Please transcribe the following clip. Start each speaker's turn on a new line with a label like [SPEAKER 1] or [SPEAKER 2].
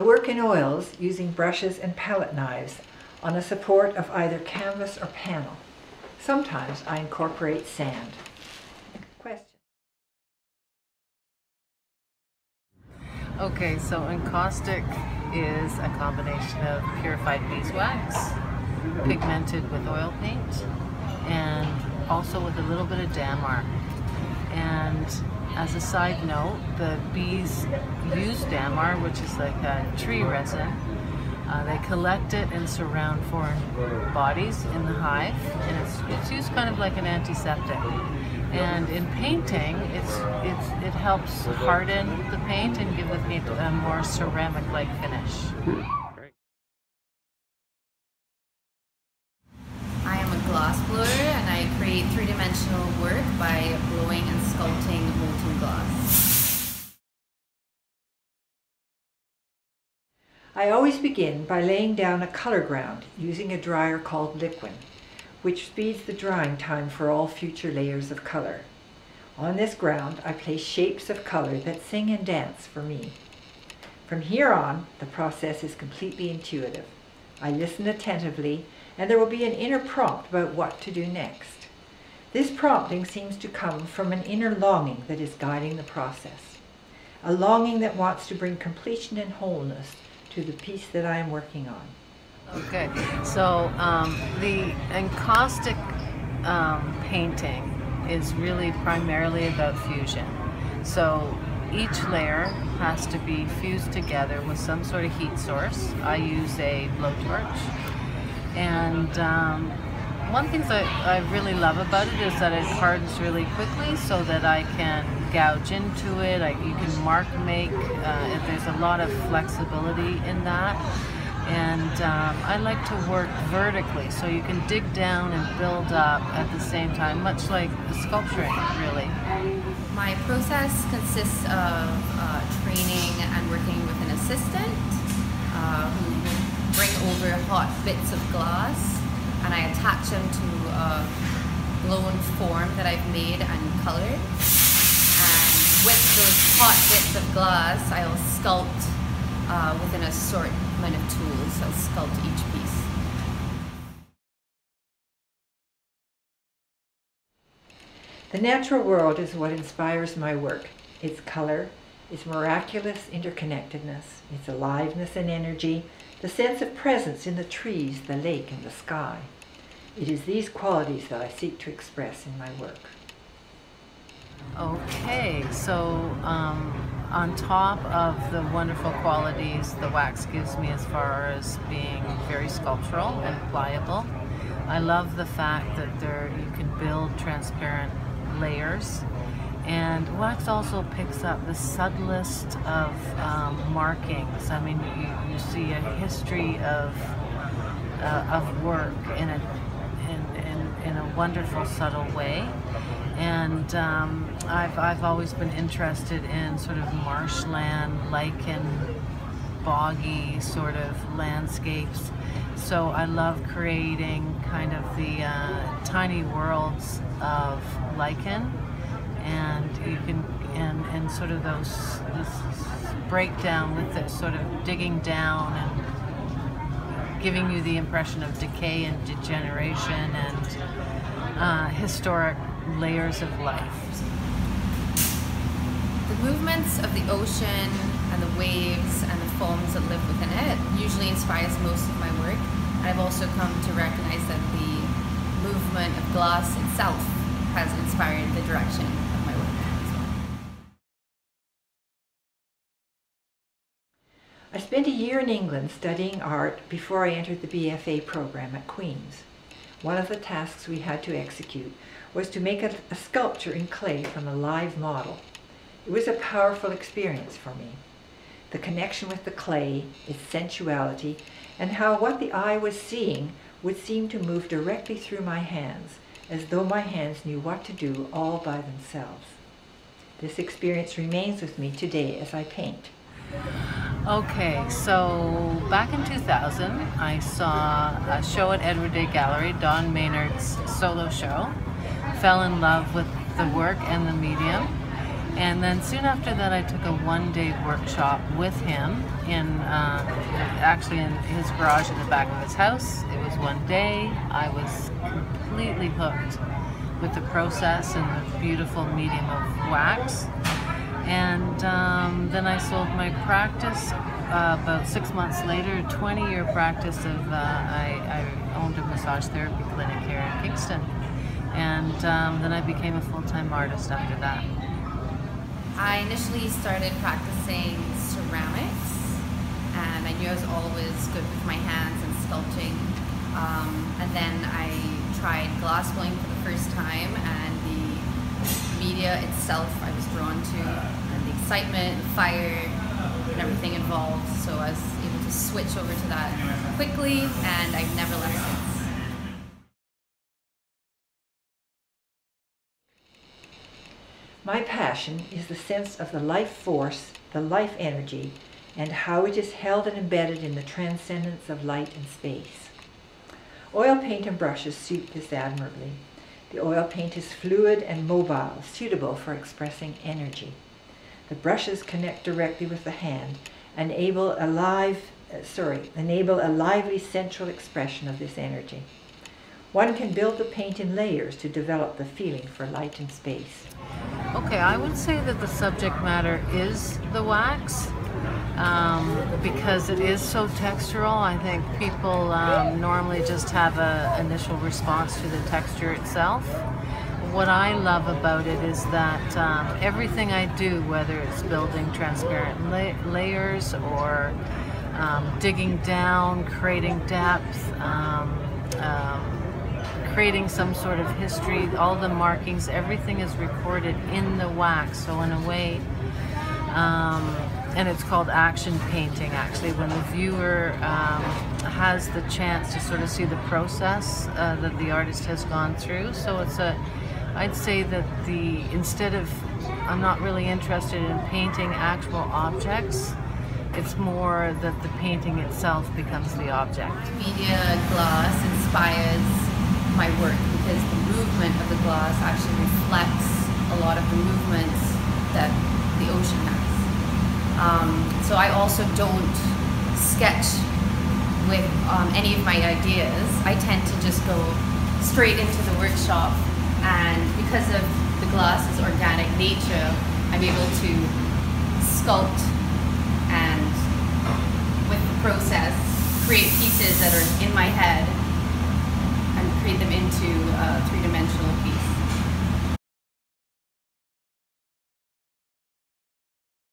[SPEAKER 1] I work in oils using brushes and palette knives on a support of either canvas or panel. Sometimes I incorporate sand. Question.
[SPEAKER 2] Okay, so encaustic is a combination of purified beeswax, pigmented with oil paint, and also with a little bit of damar. And as a side note, the bees use damar, which is like a tree resin. They collect it and surround foreign bodies in the hive, and it's used kind of like an antiseptic. And in painting, it helps harden the paint and give the paint a more ceramic-like finish.
[SPEAKER 3] I am a glass blower, and I create three-dimensional work by blowing and sculpting molten glass.
[SPEAKER 1] I always begin by laying down a color ground using a dryer called liquid, which speeds the drying time for all future layers of color. On this ground, I place shapes of color that sing and dance for me. From here on, the process is completely intuitive. I listen attentively, and there will be an inner prompt about what to do next. This prompting seems to come from an inner longing that is guiding the process, a longing that wants to bring completion and wholeness to the piece that I am working on.
[SPEAKER 2] Okay, so the encaustic painting is really primarily about fusion. So each layer has to be fused together with some sort of heat source. I use a blowtorch. And one thing that I really love about it is that it hardens really quickly so that I can gouge into it. You can mark make. There's a lot of flexibility in that. And I like to work vertically, so you can dig down and build up at the same time, much like sculpturing, really.
[SPEAKER 3] My process consists of training and working with an assistant who will bring over hot bits of glass, and I attach them to a blown form that I've made and colored. And with those hot bits of glass, I'll sculpt with an assortment of tools. I'll sculpt each piece.
[SPEAKER 1] The natural world is what inspires my work. Its color, its miraculous interconnectedness, its aliveness and energy, the sense of presence in the trees, the lake, and the sky. It is these qualities that I seek to express in my work.
[SPEAKER 2] Okay, so on top of the wonderful qualities the wax gives me as far as being very sculptural and pliable, I love the fact that you can build transparent layers, and wax also picks up the subtlest of markings. I mean, you see a history of work in a wonderful, subtle way. And I've always been interested in sort of marshland, lichen, boggy sort of landscapes. So I love creating kind of the tiny worlds of lichen, and you can and sort of this breakdown with this sort of digging down and giving you the impression of decay and degeneration and historic layers of life.
[SPEAKER 3] The movements of the ocean and the waves and the foams that live within it usually inspires most of my work. I've also come to recognize that the movement of glass itself has inspired the direction of my work as well.
[SPEAKER 1] I spent a year in England studying art before I entered the BFA program at Queen's. One of the tasks we had to execute was to make a sculpture in clay from a live model. It was a powerful experience for me. The connection with the clay, its sensuality, and how what the eye was seeing would seem to move directly through my hands, as though my hands knew what to do all by themselves. This experience remains with me today as I paint.
[SPEAKER 2] Okay, so back in 2000, I saw a show at Edward Day Gallery, Don Maynard's solo show, fell in love with the work and the medium, And then soon after that, I took a one-day workshop with him actually in his garage in the back of his house. It was one day. I was completely hooked with the process and the beautiful medium of wax. And then I sold my practice about 6 months later, a 20-year practice of, I owned a massage therapy clinic here in Kingston. And then I became a full-time artist after that.
[SPEAKER 3] I initially started practicing ceramics, and I knew I was always good with my hands and sculpting. And then I tried glass blowing for the first time, and the media itself I was drawn to, and the excitement, the fire, and everything involved. So I was able to switch over to that quickly, and I've never left since.
[SPEAKER 1] My passion is the sense of the life force, the life energy, and how it is held and embedded in the transcendence of light and space. Oil paint and brushes suit this admirably. The oil paint is fluid and mobile, suitable for expressing energy. The brushes connect directly with the hand, enable a lively central expression of this energy. One can build the paint in layers to develop the feeling for light and space.
[SPEAKER 2] Okay, I would say that the subject matter is the wax, because it is so textural. I think people normally just have an initial response to the texture itself. What I love about it is that everything I do, whether it's building transparent layers or digging down, creating depth, creating some sort of history, all the markings, everything is recorded in the wax. So in a way, and it's called action painting actually, when the viewer has the chance to sort of see the process that the artist has gone through. So it's I'd say that I'm not really interested in painting actual objects. It's more that the painting itself becomes the object.
[SPEAKER 3] Media glass inspires my work because the movement of the glass actually reflects a lot of the movements that the ocean has. So I also don't sketch with any of my ideas. I tend to just go straight into the workshop, and because of the glass's organic nature, I'm able to sculpt and with the process create pieces that are in my head and create them into a three-dimensional piece.